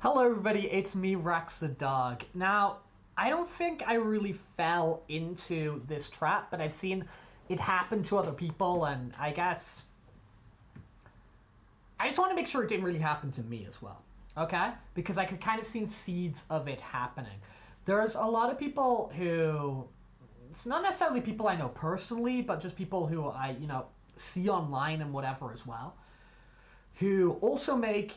Hello, everybody. It's me, Rex the dog. Now, I don't think I really fell into this trap, but I've seen it happen to other people, and I guess I just want to make sure it didn't really happen to me as well. Okay? Because I could kind of see seeds of it happening. There's a lot of people who it's not necessarily people I know personally, but just people who I see online and whatever as well, who also make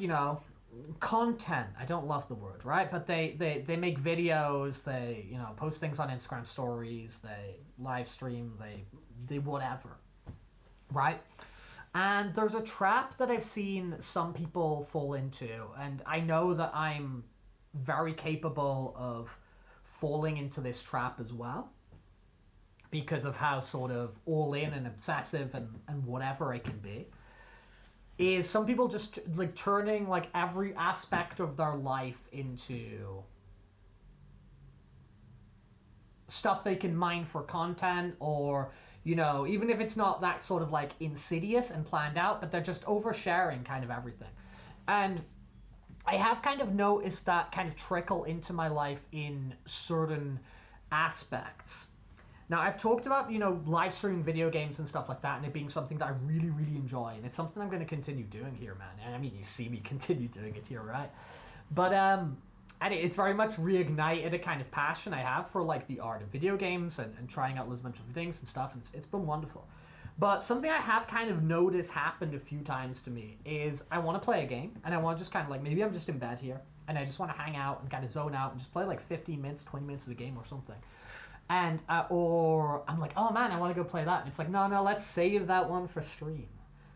content. I don't love the word, right? But they make videos, they post things on Instagram stories, they live stream, they whatever, right? And there's a trap that I've seen some people fall into, and I know that I'm very capable of falling into this trap as well because of how sort of all in and obsessive and whatever I can be. Is some people just like turning like every aspect of their life into stuff they can mine for content, or even if it's not that sort of like insidious and planned out, but they're just oversharing kind of everything. And I have kind of noticed that kind of trickle into my life in certain aspects. Now, I've talked about live streaming video games and stuff like that, and it being something that I really, really enjoy, and it's something I'm going to continue doing here, man. And I mean, you see me continue doing it here, right? But and it's very much reignited a kind of passion I have for like the art of video games and trying out loads of bunch of things and stuff, and it's been wonderful. But something I have kind of noticed happened a few times to me is I want to play a game, and I want to just kind of like, maybe I'm just in bed here, and I just want to hang out and kind of zone out and just play like 15 minutes, 20 minutes of the game or something. And or I'm like, oh man, I want to go play that. And it's like, no, let's save that one for stream.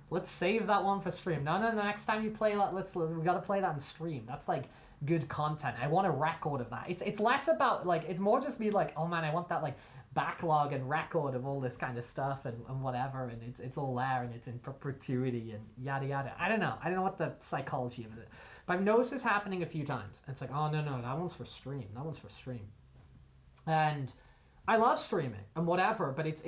Let's save that one for stream. No. Next time you play that, we gotta play that in stream. That's like good content. I want a record of that. It's less about like, it's more just be like, oh man, I want that like backlog and record of all this kind of stuff and whatever, and it's all there and it's in perpetuity and yada yada. I don't know what the psychology of it is, but I've noticed this happening a few times. And it's like, oh no, that one's for stream. And I love streaming and whatever, but it's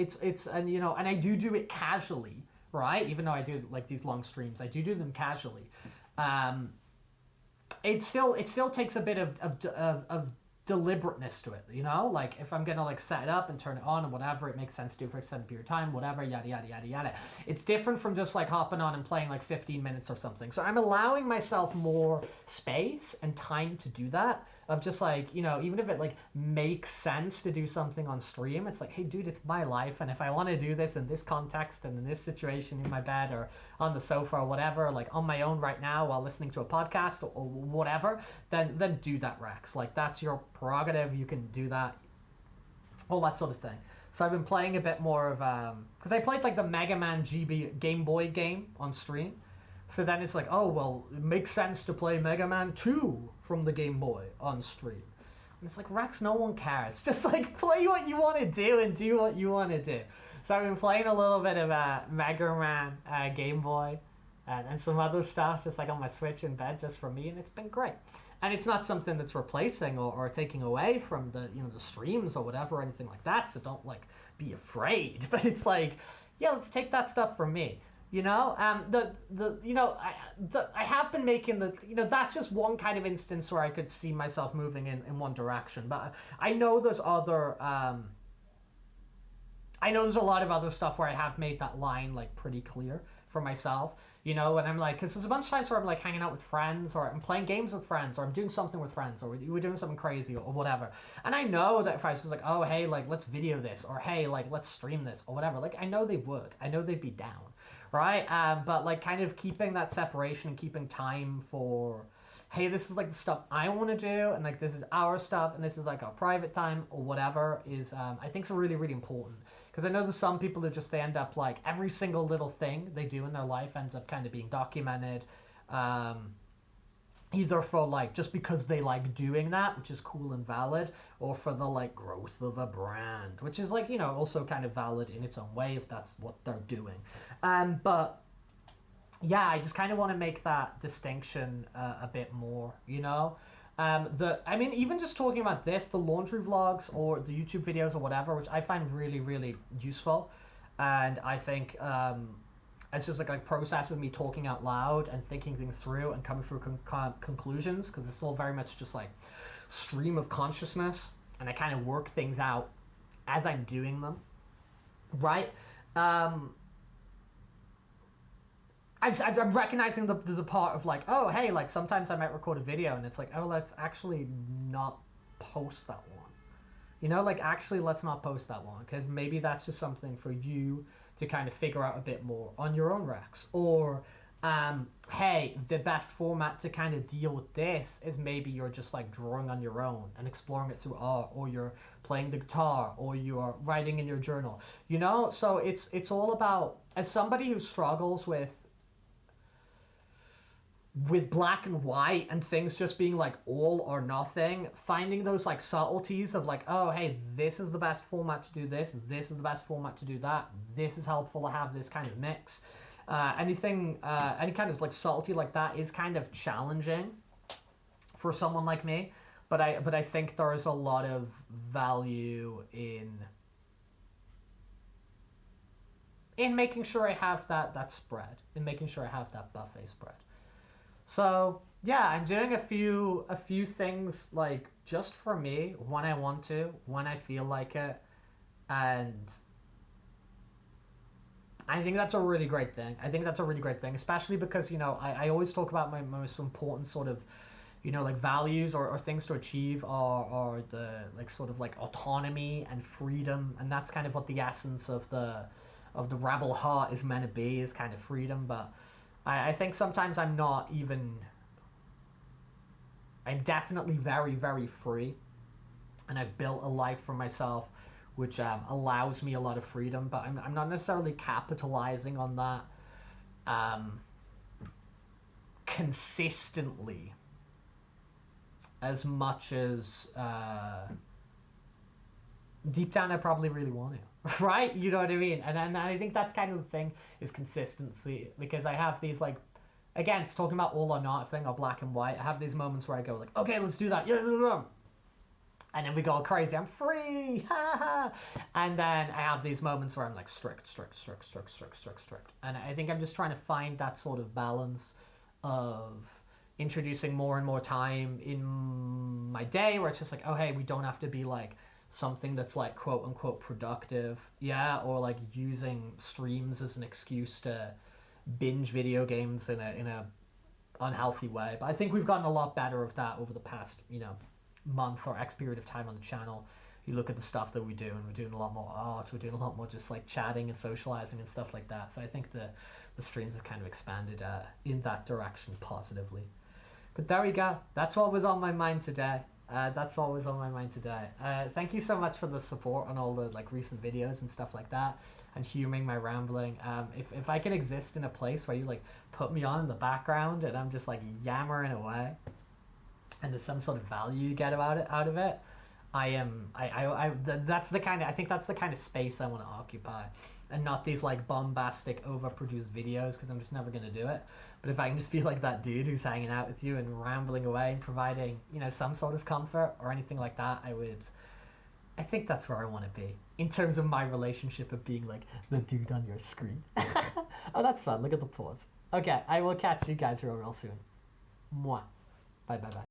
and I do it casually, right? Even though I do like these long streams, I do them casually. It still takes a bit of deliberateness to it, like if I'm gonna like set it up and turn it on and whatever, it makes sense to do for a extended period of time, whatever, yada yada yada yada. It's different from just like hopping on and playing like 15 minutes or something. So I'm allowing myself more space and time to do that, of just like, even if it like makes sense to do something on stream, it's like, hey dude, it's my life, and if I want to do this in this context and in this situation in my bed or on the sofa or whatever, like on my own right now while listening to a podcast or whatever, then do that, Rex. Like that's your prerogative, you can do that, all that sort of thing. So I've been playing a bit more of because I played like the Mega Man GB Game Boy game on stream. So then it's like, oh, well, it makes sense to play Mega Man 2 from the Game Boy on stream. And it's like, Rex, no one cares. Just like play what you want to do and do what you want to do. So I've been playing a little bit of Mega Man Game Boy and some other stuff just like on my Switch in bed just for me, and it's been great. And it's not something that's replacing or taking away from the the streams or whatever or anything like that, so don't like be afraid. But it's like, yeah, let's take that stuff from me. I have been making that's just one kind of instance where I could see myself moving in one direction, but I know there's other I know there's a lot of other stuff where I have made that line like pretty clear for myself, and I'm like, because there's a bunch of times where I'm like hanging out with friends, or I'm playing games with friends, or I'm doing something with friends, or we're doing something crazy or whatever, and I know that if I was like, oh hey, like let's video this, or hey, like let's stream this or whatever, like I know they'd be down, right? But like kind of keeping that separation and keeping time for, hey, this is like the stuff I want to do, and like this is our stuff, and this is like our private time or whatever, is I think is really, really important. Because I know there's some people who just end up like every single little thing they do in their life ends up kind of being documented, either for like just because they like doing that, which is cool and valid, or for the like growth of a brand, which is like also kind of valid in its own way if that's what they're doing. But yeah, I just kind of want to make that distinction a bit more, even just talking about this, the laundry vlogs or the YouTube videos or whatever, which I find really, really useful. And I think it's just like a process of me talking out loud and thinking things through and coming through conclusions, because it's all very much just like stream of consciousness, and I kind of work things out as I'm doing them, right? I'm recognizing the part of like, oh, hey, like sometimes I might record a video and it's like, oh, let's actually not post that one. You know, like actually let's not post that one, because maybe that's just something for you to kind of figure out a bit more on your own, Rex. Or, hey, the best format to kind of deal with this is maybe you're just like drawing on your own and exploring it through art, or you're playing the guitar, or you're writing in your journal, you know? So it's all about, as somebody who struggles with black and white and things just being like all or nothing, finding those like subtleties of like, oh, hey, this is the best format to do this is the best format to do that, this is helpful to have this kind of mix. Any kind of like subtlety like that is kind of challenging for someone like me, but I think there is a lot of value in making sure I have that spread, in making sure I have that buffet spread. So yeah, I'm doing a few things like just for me, when I want to, when I feel like it, and I think that's a really great thing. Especially because, you know, I always talk about my most important sort of, you know, like values or things to achieve are the like sort of like autonomy and freedom, and that's kind of what the essence of the rebel heart is meant to be, is kind of freedom. But I think sometimes I'm definitely very, very free, and I've built a life for myself which allows me a lot of freedom, but I'm not necessarily capitalizing on that consistently as much as deep down I probably really want to, right? You know what I mean? And I think that's kind of the thing, is consistency, because I have these like, again, it's talking about all or not thing, or black and white. I have these moments where I go like, okay, let's do that, yeah, and then we go all crazy, I'm free, ha ha. And then I have these moments where I'm like strict. And I think I'm just trying to find that sort of balance of introducing more and more time in my day where it's just like, oh, hey, we don't have to be like something that's like quote unquote productive, yeah, or like using streams as an excuse to binge video games in a unhealthy way. But I think we've gotten a lot better of that over the past, you know, month or X period of time on the channel. You look at the stuff that we do, and we're doing a lot more art, we're doing a lot more just like chatting and socializing and stuff like that. So I think the streams have kind of expanded in that direction positively. But there we go. That's what was on my mind today. Thank you so much for the support on all the like recent videos and stuff like that, and humoring my rambling. If I can exist in a place where you like put me on in the background and I'm just like yammering away, and there's some sort of value you get out of it, that's the kind of, I think that's the kind of space I want to occupy, and not these like bombastic overproduced videos, because I'm just never going to do it. But if I can just be like that dude who's hanging out with you and rambling away and providing, you know, some sort of comfort or anything like that, I think that's where I want to be in terms of my relationship of being like the dude on your screen. Oh, that's fun. Look at the pause. Okay, I will catch you guys real soon. Mwah. Bye.